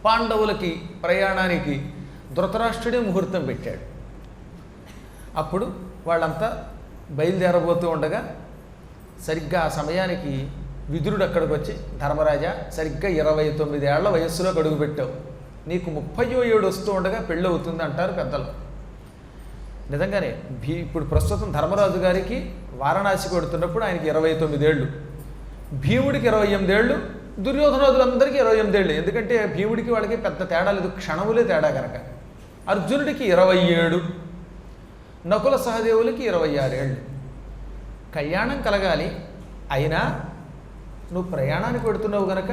పాండవులకి ప్రయాణానికి ధృతరాష్ట్రుడే ముహూర్తం పెట్టాడు. అప్పుడు వాళ్ళంతా బయలుదేరబోతూ ఉండగా సరిగ్గా ఆ సమయానికి విదురుడు అక్కడికి వచ్చి, ధర్మరాజా, సరిగ్గా 29 ఏళ్ల వయస్సులో అడుగు పెట్టావు, నీకు 37 వస్తూ ఉండగా పెళ్ళి అవుతుంది అంటారు పెద్దలు. నిజంగానే ఇప్పుడు ప్రస్తుతం ధర్మరాజు గారికి వారణాసి కొడుతున్నప్పుడు ఆయనకి 29 ఏళ్ళు, భీముడికి 28 ఏళ్ళు, దుర్యోధనాదులందరికీ 28 ఏళ్ళు. ఎందుకంటే భీముడికి వాళ్ళకి పెద్ద తేడా లేదు, క్షణములే తేడా కనుక. అర్జునుడికి 27, నకుల సహదేవులకి 26 ఏళ్ళు. కళ్యాణం కలగాలి, అయినా నువ్వు ప్రయాణానికి పెడుతున్నావు గనక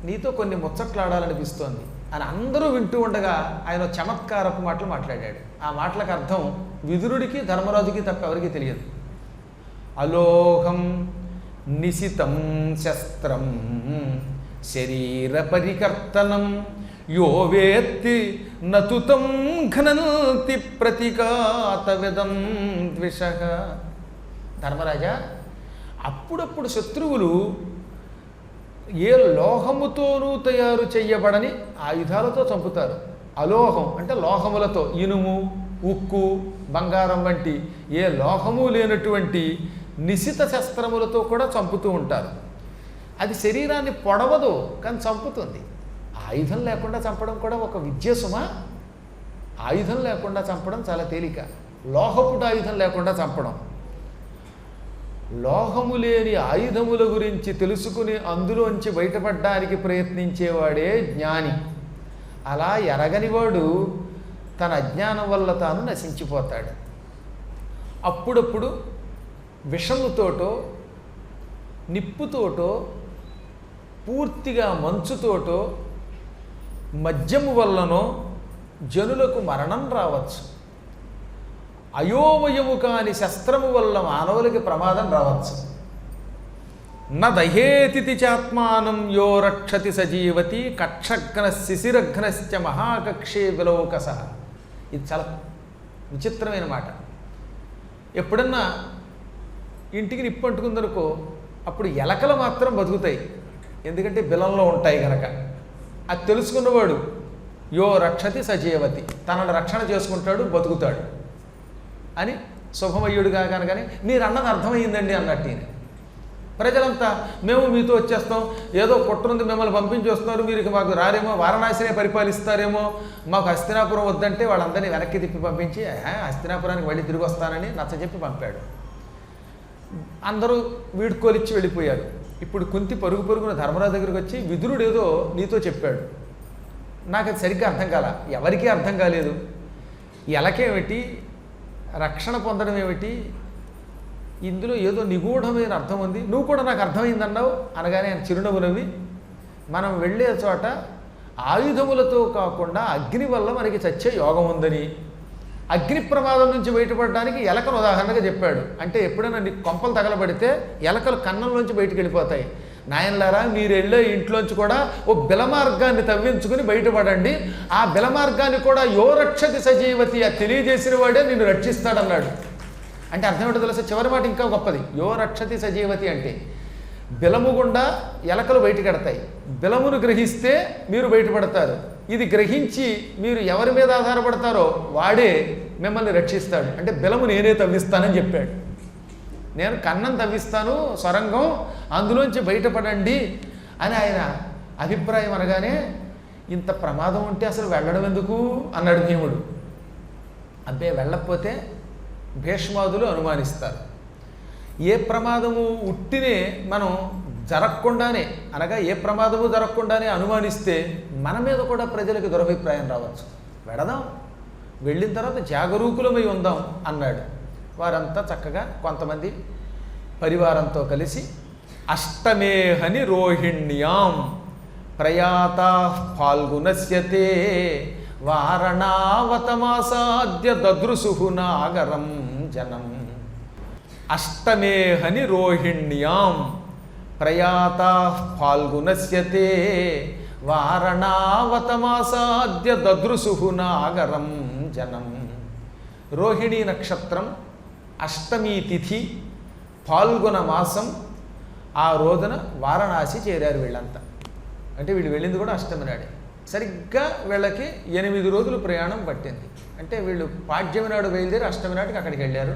నీతో కొన్ని ముచ్చట్లాడాలనిపిస్తోంది అని అందరూ వింటూ ఉండగా ఆయన చమత్కారపు మాటలు మాట్లాడాడు. ఆ మాటలకు అర్థం విదురుడికి ధర్మరాజుకి తప్ప ఎవరికీ తెలియదు. అలోహం నిశితం శస్త్రం శరీర పరికర్తనం యో వేత్తి నతుతం ఘనంతి ప్రతిఘాతవిదం ద్విషః. ధర్మరాజా, అప్పుడప్పుడు శత్రువులు ఏ లోహముతోనూ తయారు చెయ్యబడని ఆయుధాలతో చంపుతారు. అలోహం అంటే లోహములతో, ఇనుము, ఉక్కు, బంగారం వంటి ఏ లోహము లేనటువంటి నిశిత శస్త్రములతో కూడా చంపుతూ ఉంటారు. అది శరీరాన్ని పొడవదు కానీ చంపుతుంది. ఆయుధం లేకుండా చంపడం కూడా ఒక విద్య సుమా. ఆయుధం లేకుండా చంపడం చాలా తేలిక, లోహపుడు ఆయుధం లేకుండా చంపడం. లోహము లేని ఆయుధముల గురించి తెలుసుకుని అందులోంచి బయటపడడానికి ప్రయత్నించేవాడే జ్ఞాని. అలా ఎరగనివాడు తన అజ్ఞానం వల్ల తాను నశించిపోతాడు. అప్పుడప్పుడు విషముతోటో, నిప్పుతోటో, పూర్తిగా మంచుతోటో, మద్యము వల్లనో జనులకు మరణం రావచ్చు. అయోమయము కాని శస్త్రము వల్ల మానవులకి ప్రమాదం రావచ్చు. న దహేతి చాత్మానం యో రక్షతి సజీవతి కక్షఘ్న శిశిరఘ్నశ్చ మహాకక్షే విలోకస. ఇది చాలా విచిత్రమైన మాట. ఎప్పుడన్నా ఇంటికి నిప్పు అంటుకుందనుకో, అప్పుడు ఎలకలు మాత్రం బతుకుతాయి, ఎందుకంటే బిలంలో ఉంటాయి కనుక. అది తెలుసుకున్నవాడు యో రక్షతి సజీవతి, తనను రక్షణ చేసుకుంటాడు, బతుకుతాడు అని శుభమయ్యుడుగా కనుకని మీరు అన్నది అర్థమైందండి అన్నట్టు ఈయన. ప్రజలంతా మేము మీతో వచ్చేస్తాం, ఏదో కుట్రుంది మిమ్మల్ని పంపించి వస్తున్నారు, మీరు మాకు రారేమో, వారణాసినే పరిపాలిస్తారేమో, మాకు హస్తినాపురం వద్దంటే వాళ్ళందరినీ వెనక్కి తిప్పి పంపించి హస్తినాపురానికి మళ్ళీ తిరిగి వస్తానని నచ్చజెప్పి పంపాడు. అందరూ వీడుకోలిచ్చి వెళ్ళిపోయారు. ఇప్పుడు కుంతి పరుగు పరుగున ధర్మరాజు దగ్గరికి వచ్చి, విదురుడు ఏదో నీతో చెప్పాడు, నాకు అది సరిగ్గా అర్థం కాల, ఎవరికీ అర్థం కాలేదు. ఎలకేమిటి, రక్షణ పొందడం ఏమిటి, ఇందులో ఏదో నిగూఢమైన అర్థం ఉంది, నువ్వు కూడా నాకు అర్థమైందన్నావు అనగానే ఆయన చిరునవ్వు నవ్వి, మనం వెళ్ళే చోట ఆయుధములతో కాకుండా అగ్ని వల్ల మనకి చచ్చే యోగం ఉందని, అగ్ని ప్రమాదం నుంచి బయటపడడానికి ఎలకను ఉదాహరణగా చెప్పాడు. అంటే ఎప్పుడైనా నీకు కొంపలు తగలబడితే ఎలకలు కన్నంలోంచి బయటికి వెళ్ళిపోతాయి. నాయనలారా, మీరు వెళ్ళే ఇంట్లోంచి కూడా ఓ బిలమార్గాన్ని తవ్వించుకుని బయటపడండి, ఆ బిలమార్గాన్ని కూడా యో రక్షతి సజీవతి, ఆ తెలియజేసిన వాడే నిన్ను రక్షిస్తాడన్నాడు. అంటే అర్థం ఏంటో తెలుసా, చివరి మాట ఇంకా గొప్పది. యో రక్షతి సజీవతి అంటే బిలము గుండా ఎలకలు బయటకెడతాయి, బిలమును గ్రహిస్తే మీరు బయటపడతారు. ఇది గ్రహించి మీరు ఎవరి మీద ఆధారపడతారో వాడే మిమ్మల్ని రక్షిస్తాడు. అంటే బిలము నేనే తవ్విస్తానని చెప్పాడు. నేను కన్నం తవ్విస్తాను సొరంగం, అందులోంచి బయటపడండి అని ఆయన అభిప్రాయం అనగానే, ఇంత ప్రమాదం ఉంటే అసలు వెళ్ళడం ఎందుకు అన్నాడు భీముడు. అబ్బే, వెళ్ళకపోతే భీష్మాదులు అనుమానిస్తారు. ఏ ప్రమాదము ఉట్టినే మనం జరగకుండానే, అనగా ఏ ప్రమాదము జరగకుండానే అనుమానిస్తే మన మీద కూడా ప్రజలకు దురభిప్రాయం రావచ్చు. వెడదాం, వెళ్ళిన తర్వాత జాగరూకులమై ఉందాం అన్నాడు. వారంతా చక్కగా కొంతమంది పరివారంతో కలిసి అష్టమేహని రోహిణ్యాం ప్రయాతా ఫాల్గునస్యతే వారణావతమాసాద్య దదృశు నాగరం జనం. అష్టమేహని రోహిణ్యాం ప్రయాతా ఫాల్గునస్యతే వారణావతమాసాద్య దదృశు నాగరం జనం. రోహిణీ నక్షత్రం, అష్టమీ తిథి, ఫాల్గుణ మాసం, ఆ రోజున వారణాసి చేరారు వీళ్ళంతా. అంటే వీళ్ళు వెళ్ళింది కూడా అష్టమి నాడే. సరిగ్గా వీళ్ళకి 8 రోజులు ప్రయాణం పట్టింది. అంటే వీళ్ళు పాడ్యమి నాడు బయలుదేరి అష్టమి నాటికి అక్కడికి వెళ్ళారు.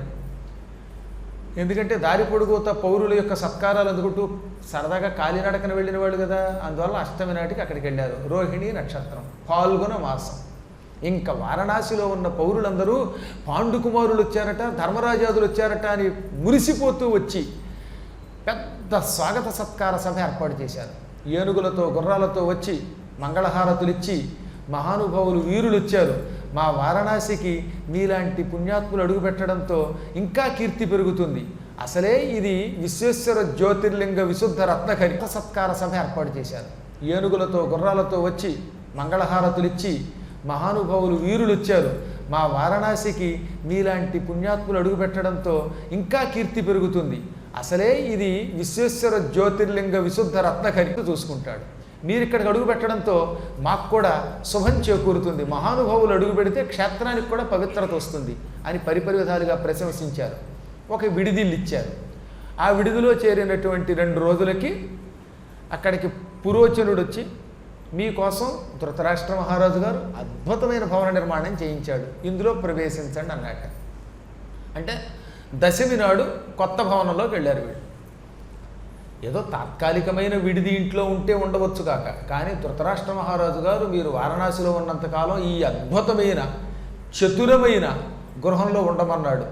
ఎందుకంటే దారి పొడుగుత పౌరుల యొక్క సత్కారాలు అందుకుంటూ సరదాగా కాలినడకన వెళ్ళిన వాళ్ళు కదా, అందువల్ల అష్టమి నాటికి అక్కడికి వెళ్ళారు. రోహిణి నక్షత్రం, పాల్గొన మాసం. ఇంకా వారణాసిలో ఉన్న పౌరులందరూ పాండుకుమారులు వచ్చారట, ధర్మరాజాదులు వచ్చారట అని మురిసిపోతూ వచ్చి పెద్ద స్వాగత సత్కార సభ ఏర్పాటు చేశారు. ఏనుగులతో గుర్రాలతో వచ్చి మంగళహారతులు ఇచ్చి, మహానుభావులు వీరులు వచ్చారు, మా వారణాసికి మీలాంటి పుణ్యాత్ములు అడుగుపెట్టడంతో ఇంకా కీర్తి పెరుగుతుంది, అసలే ఇది విశ్వేశ్వర జ్యోతిర్లింగ విశుద్ధ రత్నఖరి సత్కార సభ ఏర్పాటు చేశారు. ఏనుగులతో గుర్రాలతో వచ్చి మంగళహారతులు ఇచ్చి, మహానుభావులు వీరులు వచ్చారు, మా వారణాసికి మీలాంటి పుణ్యాత్ములు అడుగుపెట్టడంతో ఇంకా కీర్తి పెరుగుతుంది, అసలే ఇది విశ్వేశ్వర జ్యోతిర్లింగ విశుద్ధ రత్నఖరి చూసుకుంటాడు. మీరు ఇక్కడికి అడుగు పెట్టడంతో మాకు కూడా శుభం చేకూరుతుంది, మహానుభావులు అడుగు పెడితే క్షేత్రానికి కూడా పవిత్రత వస్తుంది అని పరిపరి విధాలుగా ప్రశంసించారు. ఒక విడిదిల్లు ఇచ్చారు. ఆ విడిదిలో చేరినటువంటి 2 రోజులకి అక్కడికి పురోచనుడు వచ్చి, మీకోసం ధృతరాష్ట్ర మహారాజు గారు అద్భుతమైన భవన నిర్మాణం చేయించాడు, ఇందులో ప్రవేశించండి అన్నట్ట. అంటే దశమి నాడు కొత్త భవనంలోకి వెళ్ళారు వీళ్ళు. ఏదో తాత్కాలికమైన విడిది ఇంట్లో ఉంటే ఉండవచ్చు కాక, కానీ ధృతరాష్ట్ర మహారాజు గారు మీరు వారణాసిలో ఉన్నంతకాలం ఈ అద్భుతమైన చతురమైన గృహంలో ఉండమన్నాడు.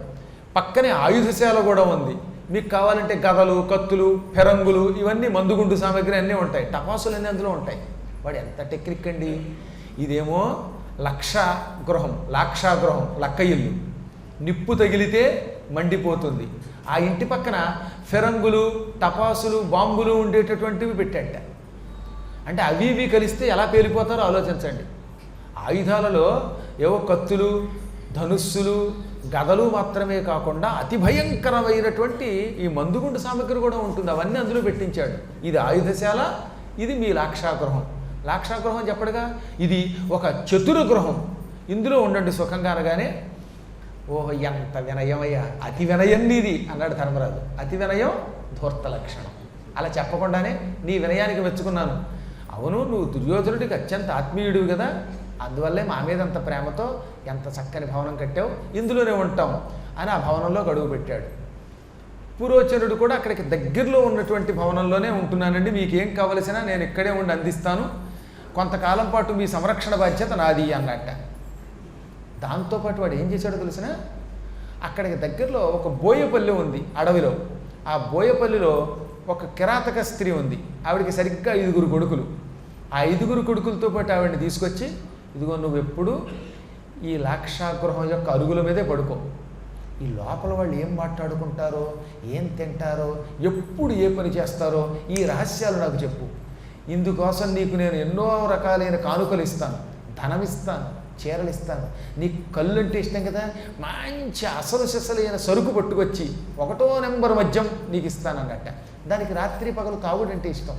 పక్కనే ఆయుధశాల కూడా ఉంది, మీకు కావాలంటే గదలు, కత్తులు, ఫెరంగులు, ఇవన్నీ మందుగుండు సామాగ్రి అన్నీ ఉంటాయి, టపాసులు అన్నీ అందులో ఉంటాయి. వాడు ఎంత టెక్నిక్ అండి! ఇదేమో లాక్షా గృహం, లక్క ఇల్లు, నిప్పు తగిలితే మండిపోతుంది. ఆ ఇంటి పక్కన ఫెరంగులు, టపాసులు, బాంబులు ఉండేటటువంటివి పెట్టాట. అంటే అవి ఇవి కలిస్తే ఎలా పేలిపోతారో ఆలోచించండి. ఆయుధాలలో ఏవో కత్తులు, ధనుస్సులు, గదలు మాత్రమే కాకుండా అతి భయంకరమైనటువంటి ఈ మందుగుండు సామగ్రి కూడా ఉంటుంది, అవన్నీ అందులో పెట్టించాడు. ఇది ఆయుధశాల, ఇది మీ లాక్షాగృహం. లాక్షాగృహం చెప్పడుగా, ఇది ఒక చతుర గృహం, ఇందులో ఉండండి సుఖంగా అనగానే, ఓహో ఎంత వినయమయ్యా, అతి వినయం నీది అన్నాడు ధర్మరాజు. అతి వినయం ధూర్త లక్షణం. అలా చెప్పకుండానే నీ వినయానికి మెచ్చుకున్నాను. అవును, నువ్వు దుర్యోధనుడికి అత్యంత ఆత్మీయుడివి కదా, అందువల్లే మా మీద అంత ప్రేమతో ఎంత చక్కని భవనం కట్టావు, ఇందులోనే ఉంటాం అని ఆ భవనంలో గడువు పెట్టాడు. పురోచనుడు కూడా అక్కడికి దగ్గరలో ఉన్నటువంటి భవనంలోనే ఉంటున్నానండి, మీకేం కావలసినా నేను ఇక్కడే ఉండి అందిస్తాను, కొంతకాలం పాటు మీ సంరక్షణ బాధ్యత నాది అన్నట్ట. దాంతోపాటు వాడు ఏం చేశాడో తెలిసిన, అక్కడికి దగ్గరలో ఒక బోయపల్లి ఉంది అడవిలో. ఆ బోయపల్లిలో ఒక కిరాతక స్త్రీ ఉంది, ఆవిడికి సరిగ్గా 5 కొడుకులు. ఆ 5 కొడుకులతో పాటు ఆవిడని తీసుకొచ్చి, ఇదిగో నువ్వు ఎప్పుడు ఈ లాక్షాగృహం యొక్క అరుగుల మీదే పడుకో, ఈ లోపల వాళ్ళు ఏం మాట్లాడుకుంటారో, ఏం తింటారో, ఎప్పుడు ఏ పని చేస్తారో ఈ రహస్యాలు నాకు చెప్పు, ఇందుకోసం నీకు నేను ఎన్నో రకాలైన కానుకలు ఇస్తాను, ధనం ఇస్తాను, చీరలు ఇస్తాను, నీకు కళ్ళు అంటే ఇష్టం కదా, మంచి అసలు సిసలైన సరుకు పట్టుకొచ్చి 1వ నెంబర్ మద్యం నీకు ఇస్తాను అన్నట్ట. దానికి రాత్రి పగలు తాగుడంటే ఇష్టం.